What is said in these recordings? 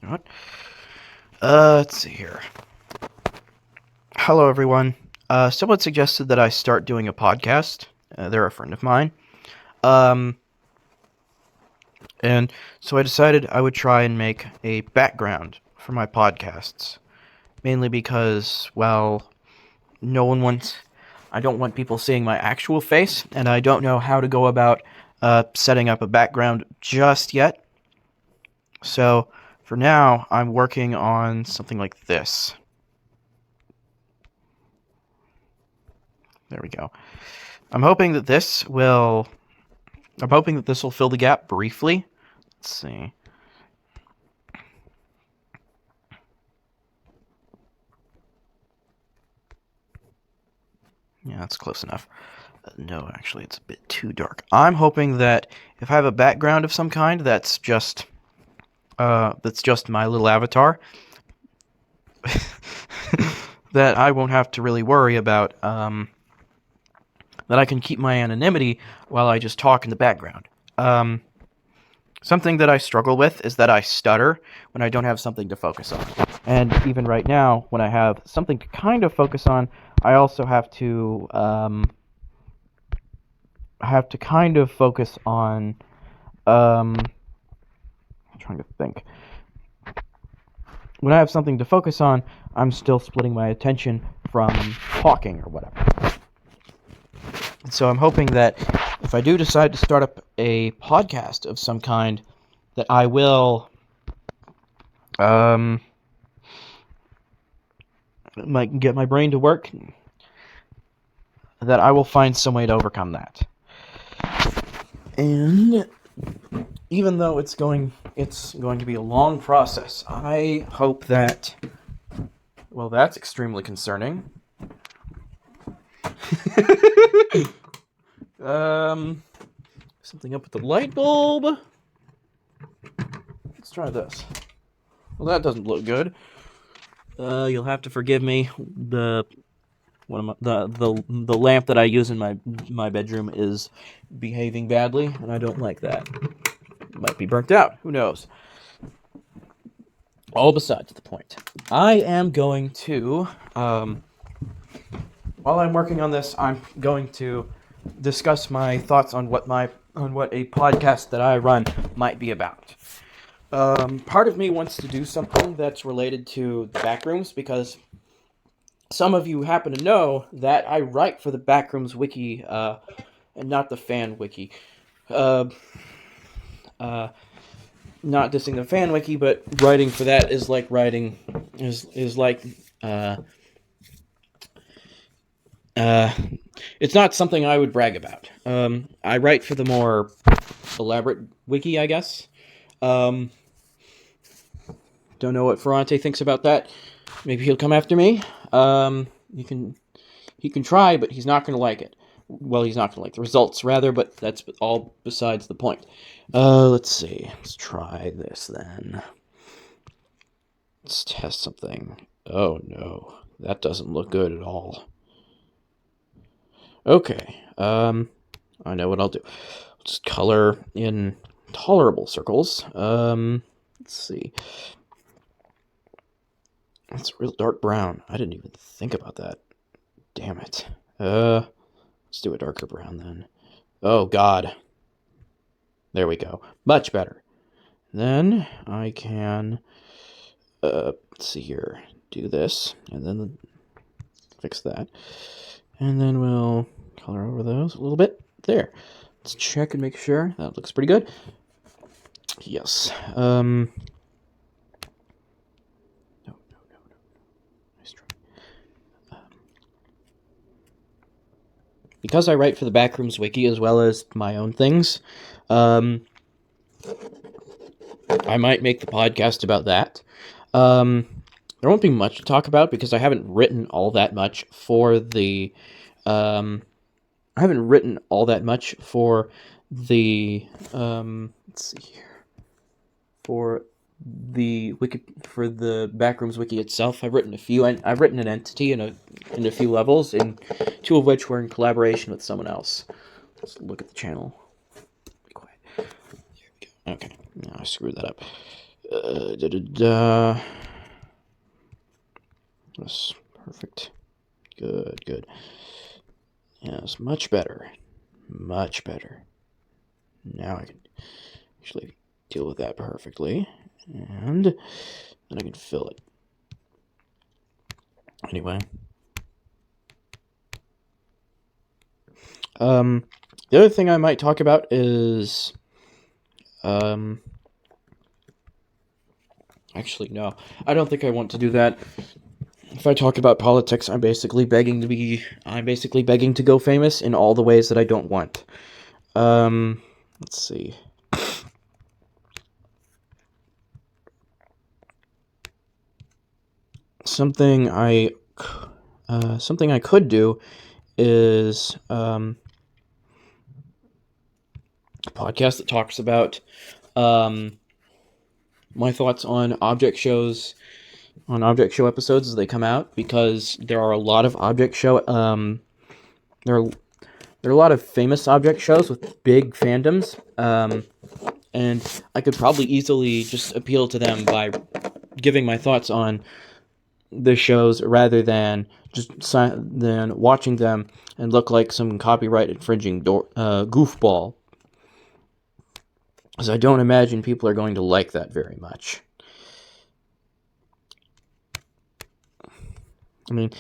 What? Let's see here. Hello, everyone. Someone suggested that I start doing a podcast. They're a friend of mine. Um, and so I decided I would try and make a background for my podcasts. Mainly because, well, no one wants. I don't want people seeing my actual face, and I don't know how to go about setting up a background just yet. So, for now, I'm working on something like this. There we go. I'm hoping that this will. I'm hoping that this will fill the gap briefly. Let's see. Yeah, that's close enough. No, actually, it's a bit too dark. I'm hoping that if I have a background of some kind, that's just my little avatar, that I won't have to really worry about. That I can keep my anonymity while I just talk in the background. Something that I struggle with is that I stutter when I don't have something to focus on. And even right now, when I have something to kind of focus on, I also have to kind of focus on. I'm trying to think. When I have something to focus on, I'm still splitting my attention from talking or whatever. And so I'm hoping that if I do decide to start up a podcast of some kind, that I will get my brain to work, that I will find some way to overcome that. And even though it's going to be a long process, I hope that. Well, that's extremely concerning. Something up with the light bulb. Let's try this. Well, that doesn't look good. You'll have to forgive me. The lamp that I use in my bedroom is behaving badly, and I don't like that. It might be burnt out. Who knows? All besides the point. I am going to, while I'm working on this, I'm going to discuss my thoughts on what a podcast that I run might be about. Part of me wants to do something that's related to the Backrooms, because some of you happen to know that I write for the Backrooms wiki, and not the fan wiki. Not dissing the fan wiki, but writing for that is like writing is like it's not something I would brag about. I write for the more elaborate wiki, I guess. Don't know what Ferrante thinks about that. Maybe he'll come after me. He can try, but he's not going to like it. Well, he's not going to like the results, rather, but that's all besides the point. Let's see. Let's try this, then. Let's test something. Oh, no. That doesn't look good at all. Okay. I know what I'll do. I'll just color in tolerable circles. Let's see. It's a real dark brown. I didn't even think about that. Damn it. Let's do a darker brown then. Oh, God. There we go. Much better. Then I can, let's see here. Do this, and then fix that. And then we'll color over those a little bit. There. Let's check and make sure. That looks pretty good. Yes. No. Nice try. Because I write for the Backrooms wiki as well as my own things, I might make the podcast about that. There won't be much to talk about because I haven't written all that much for the. Let's see here. For the wiki, for the Backrooms wiki itself, I've written a few. I've written an entity in a few levels, and two of which were in collaboration with someone else. Let's look at the channel. Be quiet. There we go. Okay. No, I screwed that up. That's perfect. Good. Yes, much better. Much better. Now I can actually deal with that perfectly. And then I can fill it. Anyway. The other thing I might talk about is actually no. I don't think I want to do that. If I talk about politics, I'm basically begging to go famous in all the ways that I don't want. Let's see. Something I could do is a podcast that talks about my thoughts on object show episodes as they come out, because there are a lot of there are a lot of famous object shows with big fandoms, and I could probably easily just appeal to them by giving my thoughts on the shows rather than watching them and look like some copyright infringing goofball. Because I don't imagine people are going to like that very much. I mean,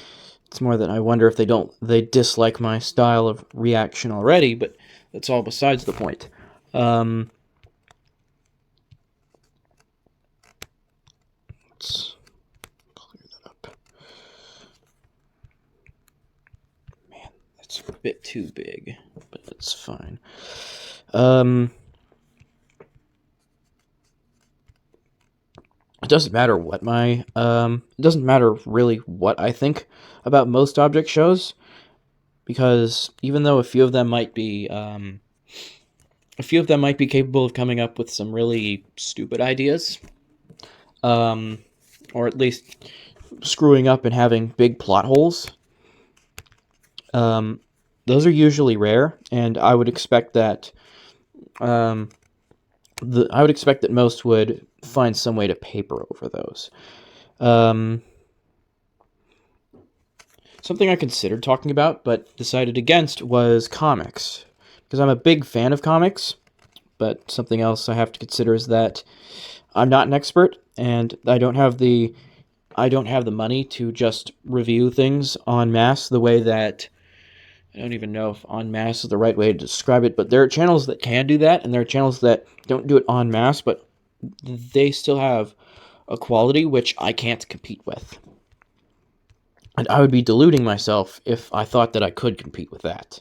it's more that I wonder if they dislike my style of reaction already, but that's all besides the point. Let's clear that up. Man, that's a bit too big, but that's fine. It doesn't matter it doesn't matter really what I think about most object shows, because even though a few of them might be capable of coming up with some really stupid ideas, or at least screwing up and having big plot holes, those are usually rare, and I would expect that most would find some way to paper over those. Something I considered talking about but decided against was comics, because I'm a big fan of comics, but something else I have to consider is that I'm not an expert, and I don't have the money to just review things en masse the way that... I don't even know if en masse is the right way to describe it, but there are channels that can do that, and there are channels that don't do it en masse, but they still have a quality which I can't compete with. And I would be deluding myself if I thought that I could compete with that.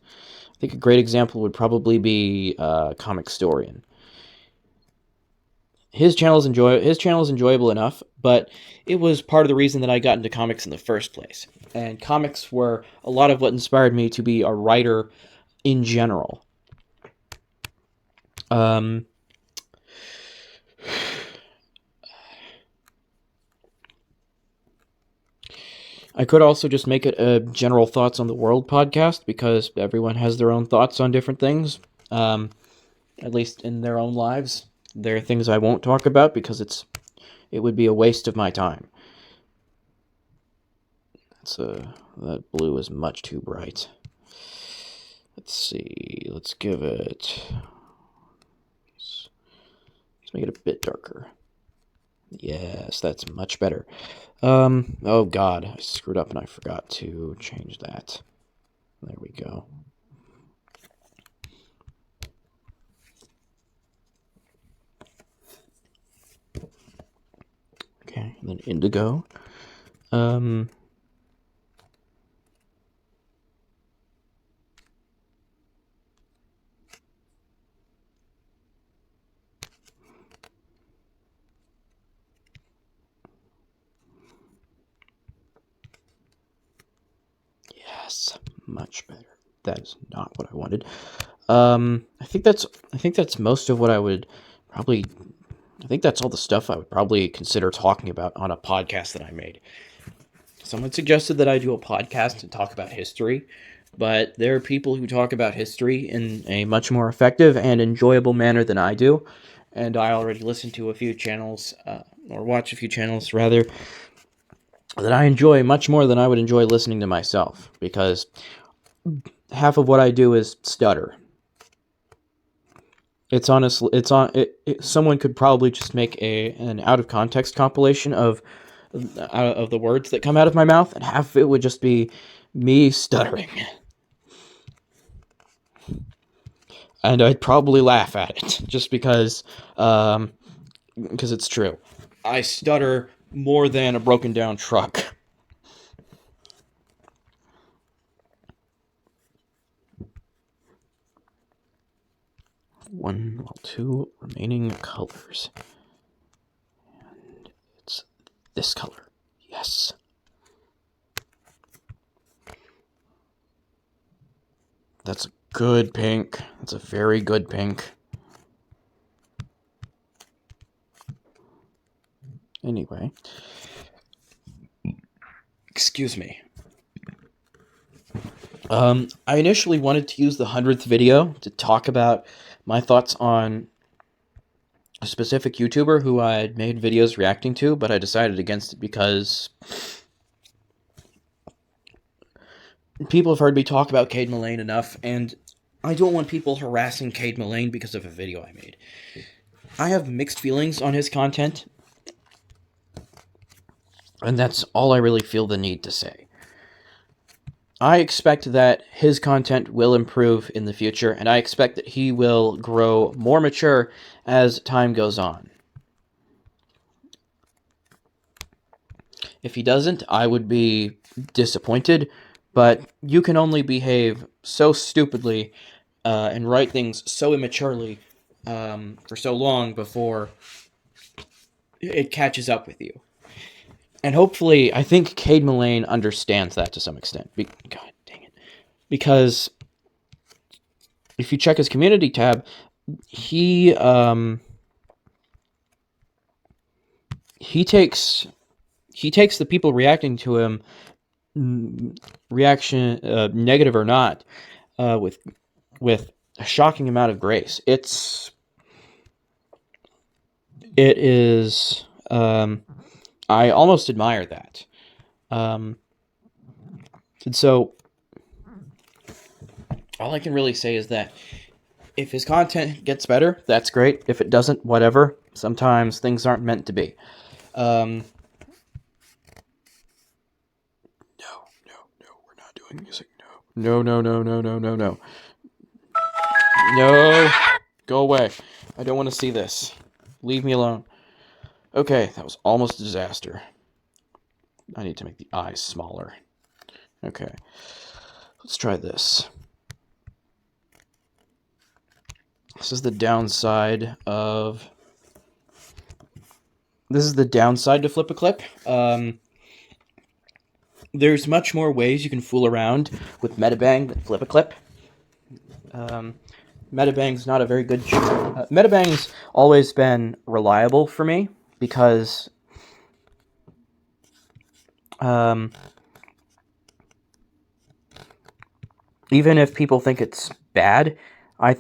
I think a great example would probably be Comicstorian. His channel is enjoyable enough, but it was part of the reason that I got into comics in the first place. And comics were a lot of what inspired me to be a writer in general. I could also just make it a general thoughts on the world podcast, because everyone has their own thoughts on different things, at least in their own lives. There are things I won't talk about because it would be a waste of my time. That blue is much too bright. Let's see. Let's give it... Let's make it a bit darker. Yes, that's much better. Oh god, I screwed up and I forgot to change that. There we go. Okay, and then indigo. Yes, much better. That is not what I wanted. I think that's most of what I would probably... I think that's all the stuff I would probably consider talking about on a podcast that I made. Someone suggested that I do a podcast and talk about history, but there are people who talk about history in a much more effective and enjoyable manner than I do, and I already listen to a few channels, or watch a few channels, rather, that I enjoy much more than I would enjoy listening to myself, because half of what I do is stutter. It's honestly, someone could probably just make an out of context compilation of the words that come out of my mouth, and half of it would just be me stuttering. And I'd probably laugh at it, just because it's true. I stutter more than a broken down truck. Two remaining colors. And it's this color. Yes. That's a good pink. That's a very good pink. Anyway. Excuse me. I initially wanted to use the 100th video to talk about my thoughts on a specific YouTuber who I had made videos reacting to, but I decided against it because people have heard me talk about Cade Mullane enough, and I don't want people harassing Cade Mullane because of a video I made. I have mixed feelings on his content, and that's all I really feel the need to say. I expect that his content will improve in the future, and I expect that he will grow more mature as time goes on. If he doesn't, I would be disappointed, but you can only behave so stupidly and write things so immaturely for so long before it catches up with you. And hopefully, I think Cade Mullane understands that to some extent. God dang it. Because if you check his community tab, he takes the people reacting to him, reaction negative or not, with a shocking amount of grace. It is I almost admire that. And so all I can really say is that if his content gets better, that's great. If it doesn't, whatever. Sometimes things aren't meant to be. No, we're not doing music. No. No, go away. I don't want to see this. Leave me alone. Okay, that was almost a disaster. I need to make the eyes smaller. Okay, let's try this. This is the downside to Flip a Clip. There's much more ways you can fool around with Metabang than Flip a Clip. Metabang's not a very good... Metabang's always been reliable for me because... even if people think it's bad, I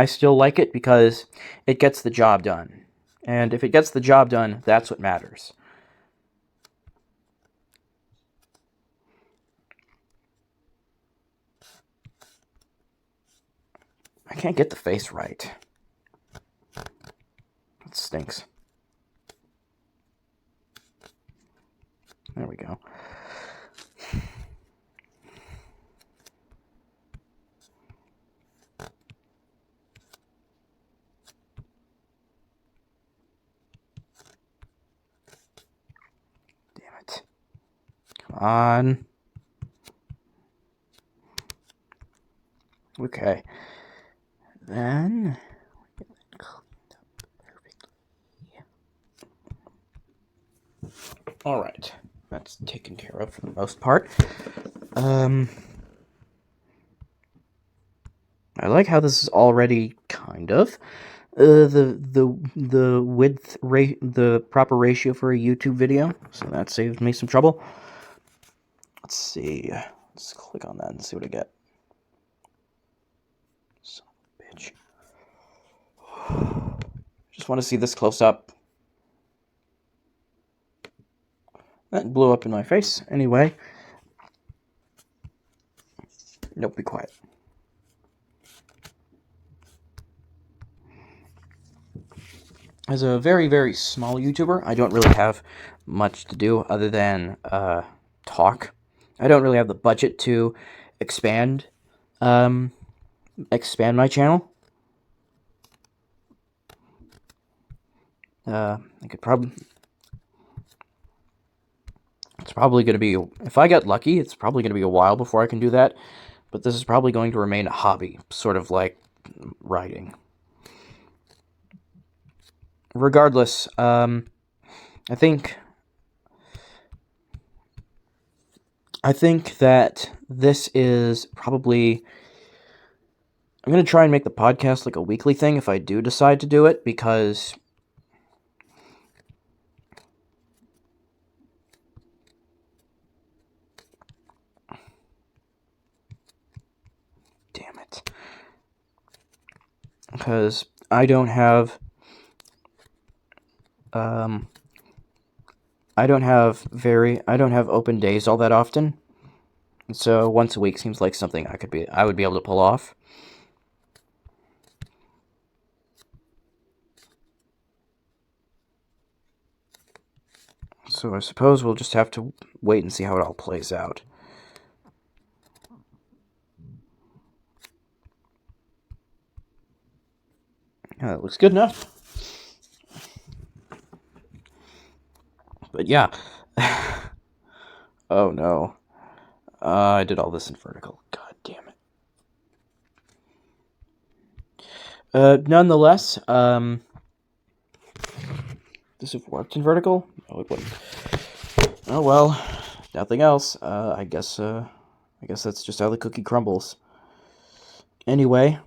still like it because it gets the job done. And if it gets the job done, that's what matters. I can't get the face right. It stinks. There we go. Damn it. Come on. Okay. Then get that cleaned up perfectly. All right, that's taken care of for the most part. I like how this is already kind of the width the proper ratio for a YouTube video, so that saved me some trouble. Let's see. Let's click on that and see what I get. Son of a bitch. Just want to see this close up. That blew up in my face. Anyway. Nope, be quiet. As a very, very small YouTuber, I don't really have much to do other than talk. I don't really have the budget to expand my channel. I could probably... It's probably going to be... If I get lucky, it's probably going to be a while before I can do that. But this is probably going to remain a hobby, sort of like writing. Regardless, I think that this is probably... I'm going to try and make the podcast like a weekly thing if I do decide to do it, because... Damn it. Because I don't have... I don't have open days all that often. So once a week seems like something I would be able to pull off. So I suppose we'll just have to wait and see how it all plays out. That looks good enough. But yeah. Oh no. I did all this in vertical. God damn it. Nonetheless, this have worked in vertical? No, it wouldn't. Oh well, nothing else. I guess that's just how the cookie crumbles. Anyway,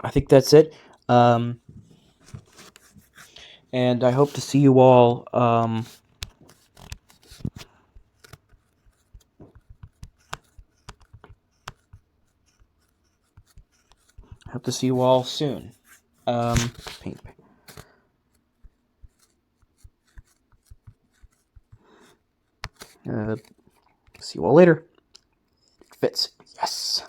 I think that's it. And I hope to see you all, soon. Paint. See you all later. Fits. Yes.